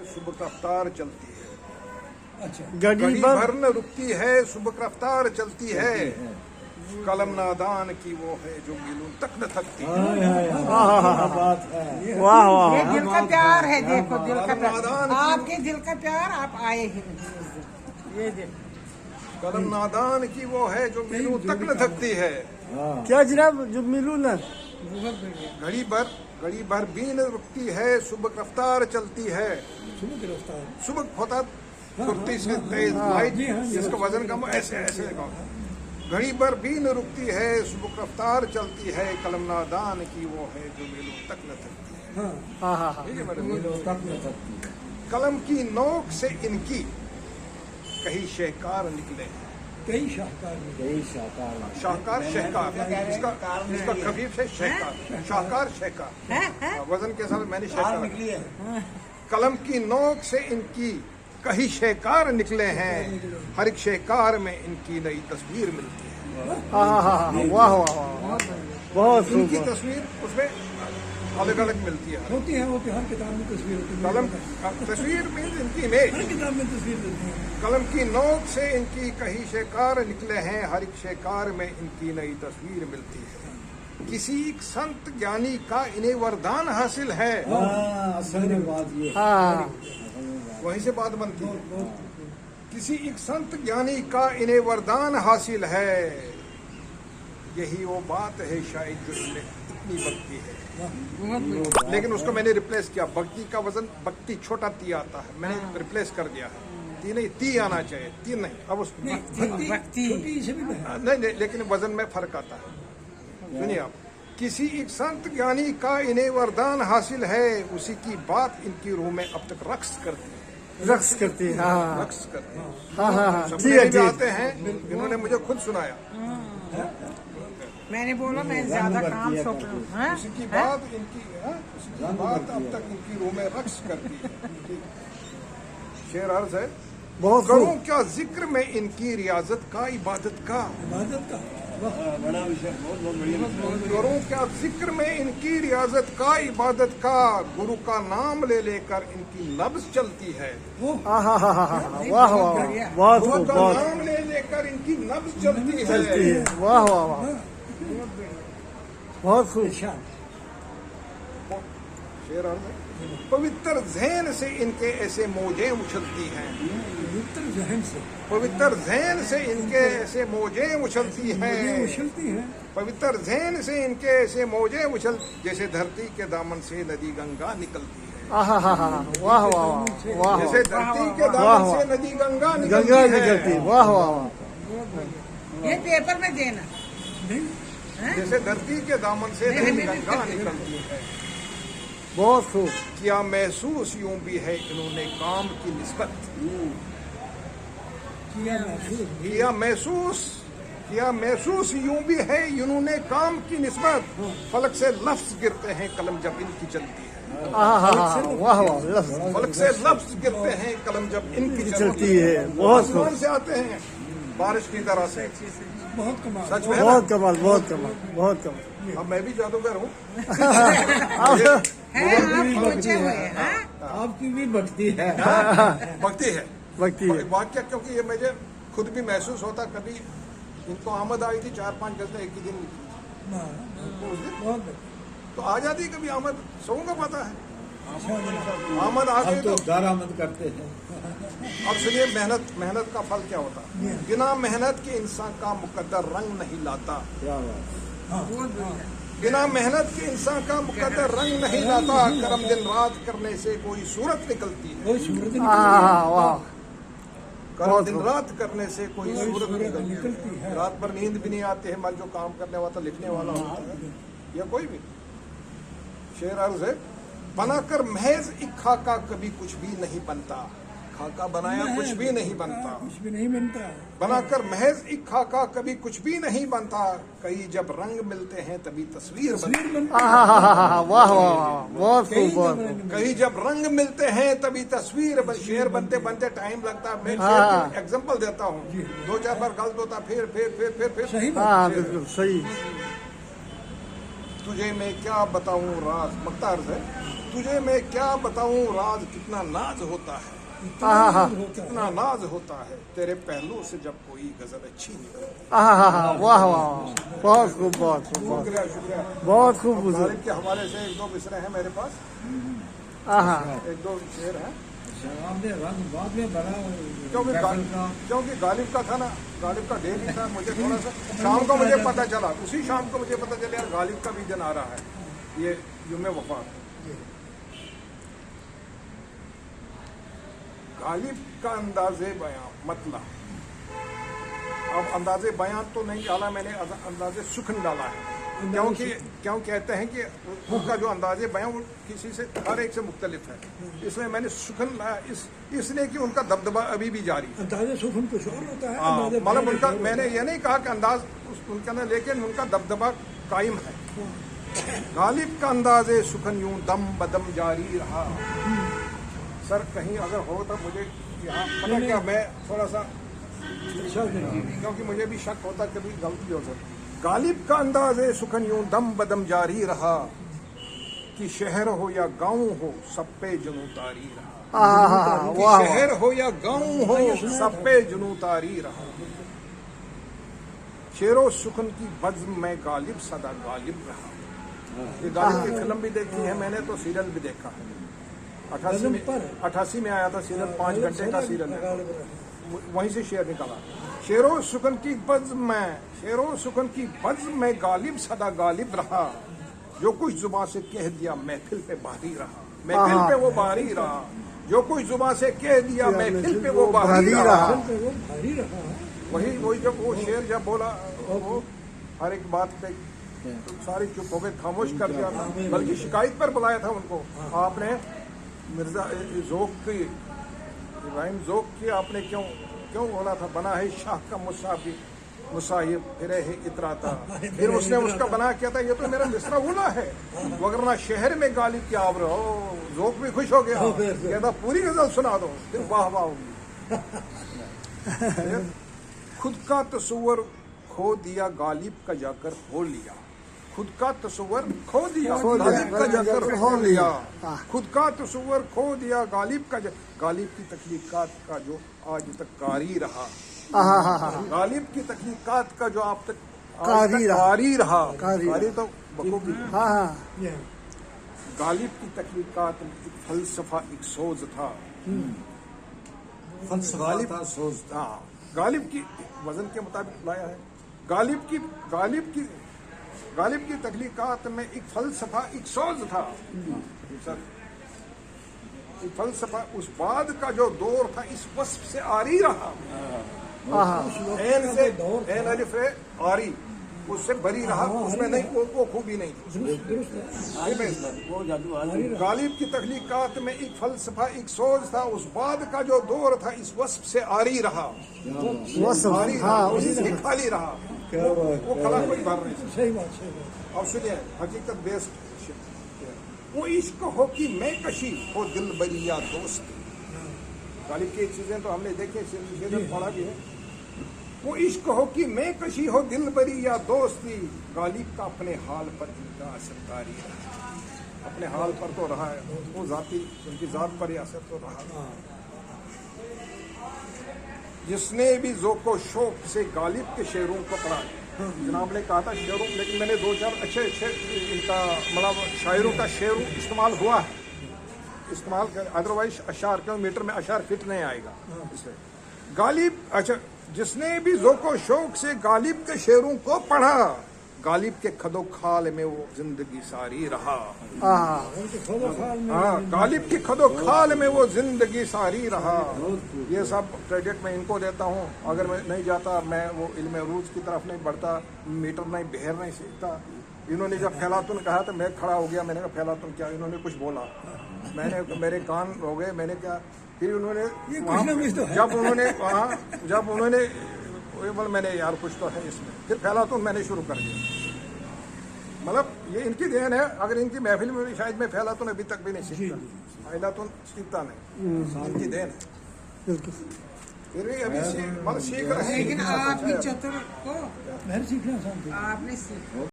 सुबह रफ्तार चलती है। अच्छा, घड़ी भर न रुकती है, सुबह रफ्तार चलती है। कलम नादान की वो है जो मीलों तक न थकती है। बात है। वाह वाह ये दिल का प्यार है, देखो दिल का कलम प्यार, नादान आपके दिल का प्यार, आप आए ही नहीं उस दिन। ये देखो कलम नादान की वो है जो मीलों तक न थकती है। क्या जनाब जो मिलू ना बहुत बढ़िया। घड़ी भर भी न रुकती है, सुबह रफ्तार चलती है। सुबह की रफ्तार। सुबह होता कुर्ती से तेज लाइट, जिसका वजन कम ऐसे ऐसे लगाओ। घड़ी भर भी न रुकती है, सुबह रफ्तार चलती है। कलम नादान की वो है जो मीलों तक न थकती है। हाँ हाँ हाँ ठीक है मैडम। तक न सकती है। कलम की नोक से इनकी कहीं शहकार निकले हैं। कई शाहकार में यही शाकार शाहकार शहकार, इसका खफीफ से शहकार, शाहकार शहकार, वजन के साथ मैंने शहकार निकली है। कलम की नोक से इनकी कहीं शहकार निकले हैं। हर एक शहकार में इनकी नई तस्वीर मिलती है। हाँ हाँ हाँ वाह वाह वाह बहुत इनकी खूब तस्वीर उसमें अलग अलग मिलती है। होती है, वो हर किताब में तस्वीर होती है। कलम तस्वीर मीन्स इनकी इमेज। हर किताब में तस्वीर मिलती है। कलम की नोक से इनकी कहीं शहकार निकले हैं। हर एक शहकार में इनकी नई तस्वीर मिलती है। किसी एक संत ज्ञानी का इन्हें वरदान हासिल है। असल में बात ये हाँ वहीं से बात बनती है। किसी एक संत ज्ञानी का इन्हें वरदान हासिल है। यही वो बात है शायद जो इनमें इतनी भक्ति है। बहुत बढ़िया। लेकिन उसको मैंने रिप्लेस किया। भक्ति का वजन भक्ति छोटा ती आता है, मैंने रिप्लेस कर दिया है। ती नहीं, ती आना चाहिए, ती नहीं। अब उस भक्ति छोटी से भी है। नहीं, लेकिन वजन में फर्क आता है। सुनिए आप, किसी एक संत ज्ञानी का इन्हें वरदान हासिल है। उसी की बात इनकी रूह में अब तक रक्स करती है। रक्स करती है हाँ रक्स करती है। हाँ हाँ हाँ ठीक सपने है में भी ठीक आते हैं, इन्होंने मुझे खुद सुनाया। मैंने बोला मैं ज्यादा काम सौंप लूं। हाँ? उसी की बात इनकी उसी की बात अब तक इनकी रूह में रक्स करती है। शेर अर्ज है, बहुत करूं खूब क्या जिक्र में इनकी रियाजत का, इबादत का। इबादत का बड़ा विषय बहुत बढ़िया करूं क्या जिक्र में इनकी रियाजत का, इबादत का। गुरु का नाम ले लेकर इनकी नब्ज चलती है। हाँ हाँ हाँ हाँ हाँ वाह वाह वाह बहुत गुरु खूब का बहुत नाम ले लेकर इनकी नब्ज चलती चलती है। है वाह वाह वाह बहुत खूब शान। शेर अर्ज है, पवित्र ज़हन से इनके ऐसे मौजें उछलती हैं। पवित्र जहन से पवित्र ज़हन से इनके ऐसे मौजें उछलती हैं। उछलती है। पवित्र ज़हन से इनके ऐसे मौजें उछल, जैसे धरती के दामन से नदी गंगा निकलती है। हाँ हाँ हाँ हाँ वाह वाह वाह वाह जैसे धरती के दामन वाह, से नदी गंगा गंगा निकलती निकलती है। वाह वाह वाह ये पेपर में देना। जैसे धरती के दामन से नदी गंगा निकलती है। बहुत खूब क्या महसूस यूं भी है इन्होंने काम की निस्बत। किया महसूस यूं भी है इन्होंने काम की निस्बत। फलक से लफ्ज गिरते हैं कलम जब इनकी चलती है। हाँ हाँ हाँ वाह वाह लफ्ज़ फलक से लफ्ज गिरते हैं कलम जब इनकी चलती है बहुत आसमान खूब से आते हैं बारिश की तरह से। बहुत कमाल। सच में है ना? बहुत कमाल बहुत कमाल बहुत कमाल अब मैं भी जादूगर हूँ। है आप पहुंचे हुए हैं। हाँ? आपकी भी भक्ति है। भक्ति है भक्ति है वाक्य, क्योंकि ये मुझे खुद भी महसूस होता। कभी इनको आमद आई थी 4-5 गजलें एक ही दिन लिखी। तो उस दिन बहुत तो आ जाती कभी आमद, सबों को पता है। आमद आ गई तो दारामद करते हैं। अब सुनिए, मेहनत का फल क्या होता है। बिना मेहनत के इंसान का मुकद्दर रंग नहीं लाता। क्या बात। बहुत बढ़िया। बिना मेहनत के इंसान का मुकद्दर रंग नहीं लाता। कर्म दिन रात करने से कोई सूरत निकलती है। कोई सूरत हाँ हाँ वाह कर्म दिन रात करने से कोई सूरत निकलती है। रात भर नींद भी नहीं आती है। मन जो काम करने वाला, लिखने वाला होता है या कोई भी। शेर अर्ज है, बनाकर महज एक खाका कभी कुछ भी नहीं बनता। खाका बनाया कुछ भी नहीं बनता। कुछ भी नहीं बनता। बनाकर महज एक खाका कभी कुछ भी नहीं बनता। कई जब रंग मिलते हैं तभी तस्वीर बनती है। हाँ हाँ हाँ हाँ वाह वाह वाह बहुत खूब बहुत खूब कहीं जब रंग मिलते हैं तभी तस्वीर शेर बनते बनते टाइम लगता है। मैं शेर का एग्जांपल देता हूँ। 2-4 बार गलत होता, फिर सही बात। हाँ बिल्कुल सही तुझे मैं क्या बताऊं राज। मक्ता अर्ज है, तुझे मैं क्या बताऊं राज कितना नाज होता है, कितना नाज होता है तेरे पहलू से जब कोई गजल अच्छी निकलती है। वाह वाह वाह, बहुत खूब, बहुत खूब, बहुत शुक्रिया शुक्रिया। बहुत खूब बुजुर्ग। गालिब के हवाले से एक दो मिसरे हैं मेरे पास, एक दो शेर हैं, आपने रंग बाद में बड़ा क्योंकि क्योंकि गालिब का था ना, गालिब का डेली था। मुझे थोड़ा सा शाम को मुझे पता चला, उसी शाम को मुझे पता चला यार गालिब का भी दिन आ रहा है, ये युमे वफात। गालिब का अंदाजे बयां मतलब, अब अंदाजे बयां तो नहीं डाला मैंने, अंदाजे सुखन डाला है, क्योंकि क्यों कहते हैं कि उनका जो अंदाजे बयां वो किसी से हर एक से मुख्तलिफ है, इसमें मैंने सुखन लाया इसलिए कि उनका दबदबा अभी भी जारी है। अंदाजे सुखन कुछ और होता है। हाँ, मतलब उनका, मैंने ये नहीं कहा कि अंदाज उनका ना, लेकिन उनका दबदबा कायम है। गालिब का अंदाजे सुखन यूं दम बदम जारी रहा। सर कहीं अगर हो तो मुझे यहाँ पता क्या, मैं थोड़ा सा, क्योंकि मुझे भी शक होता कभी गलती हो सकती। गालिब का अंदाजे सुखन यूं दम बदम जारी रहा, कि शहर हो या गांव हो सब पे जुनू तारी रहा। कि शहर हो या गांव हो सब पे जुनू तारी रहा। शेरो सुखन की बज़्म में गालिब सदा गालिब रहा। ये गालिब की फिल्म भी देखी है मैंने, तो सीरियल भी देखा है। 88 में आया था सीरियल, 5 घंटे का सीरियल है, वहीं से शेर निकाला। शेरो सुखन की बज़्म में, शेरो सुखन की बज़्म में गालिब सदा गालिब रहा। जो कुछ जुबान से कह दिया महफिल पे बारी रहा, महफिल पे वो बारी रहा। जो कुछ जुबान से कह दिया महफिल पे वो बारी रहा। वही वही जब वो शेर जब बोला, वो हर एक बात पे तो सारी चुप हो गए, खामोश कर दिया था, बल्कि शिकायत पर बुलाया था उनको। आपने मिर्जा ज़ोक की, इब्राहिम ज़ोक की आपने क्यों क्यों बोला था, बना है शाह का मुसाहिब फिर है इतराता। फिर उसने उसका बना किया था, ये तो मेरा मिसरा उला है, वगरना शहर में गालिब की आवर हो। ज़ोक भी खुश हो गया, कहता पूरी गजल सुना दो, फिर वाह वाह होगी। खुद का तस्वर खो दिया गालिब का जाकर हो लिया। खुद का तस्वर खो दिया गालिब का जाकर हो लिया। खुद का तस्वर खो दिया गालिब का, गालिब की तख्लीकात का जो आज तक कारी रहा। गालिब की तख्लीकात का जो आप तक कारी रहा। कारी तो बखूबी। गालिब की तख्लीकात में एक फलसफा, एक सोच था। गालिब था सोच था, गालिब की वजन के मुताबिक लाया है। गालिब की तख्लीकात में एक फलसफा, एक सोच था। एक फलसफा उस बाद का जो दौर था इस वस्फ से आरी रहा। एन अलिफ है आरी, उससे बरी रहा, उसमें नहीं वो खूबी नहीं थी। गालिब की तख्लीकात में एक फलसफा, एक सोच था, उस बाद का जो दौर था इस वस्फ से आरी रहा। उसी से खाली रहा, वो खला कोई भर नहीं। सही बात। और सुनिए हकीकत बेस्ड, वो इश्क हो कि मैं कशी हो दिल बरी या दोस्ती। गालिब की चीजें तो हमने देखी, पढ़ा भी है। वो इश्क हो कि मैं कशी हो दिल बरी या दोस्ती। गालिब का अपने हाल पर इनका असरदारी रहा। अपने हाल पर तो रहा है, वो जाती उनकी जात पर ही असर तो रहा। जिसने भी ज़ोको शौक से गालिब के शेरों को पढ़ा, जनाब ने कहा था शेरों, लेकिन मैंने 2-4 अच्छे इनका मतलब शायरों का शेर इस्तेमाल हुआ है, इस्तेमाल कर, अदरवाइज अशार क्यों मीटर में अशार फिट नहीं आएगा इससे। गालिब, अच्छा, जिसने भी ज़ोको शौक से गालिब के शेरों को पढ़ा, गालिब के खदो खाल में वो जिंदगी सारी रहा। गालिब की खदो खाल में वो जिंदगी सारी रहा। ये सब क्रेडिट मैं इनको देता हूँ। अगर मैं नहीं जाता, मैं वो इल्म रूज की तरफ नहीं बढ़ता, मीटर नहीं बहर नहीं सीखता। इन्होंने जब फैलातुन कहा तो मैं खड़ा हो गया, मैंने कहा फैलातुन क्या, इन्होंने कुछ बोला, मैंने मेरे कान हो गए, मैंने क्या, फिर उन्होंने जब उन्होंने बोल, मैंने यार कुछ तो है इसमें, फिर फैलातुन मैंने शुरू कर दिया। मतलब ये इनकी देन है, अगर इनकी महफिल में शायद मैं फैलातुन अभी तक भी नहीं सीखता, फैलातुन सीखता नहीं, इनकी देन है। फिर भी अभी सीख रहे हैं। लेकिन आप भी चतुर को मैं सीखना चाहती हूँ। आपने सीखा।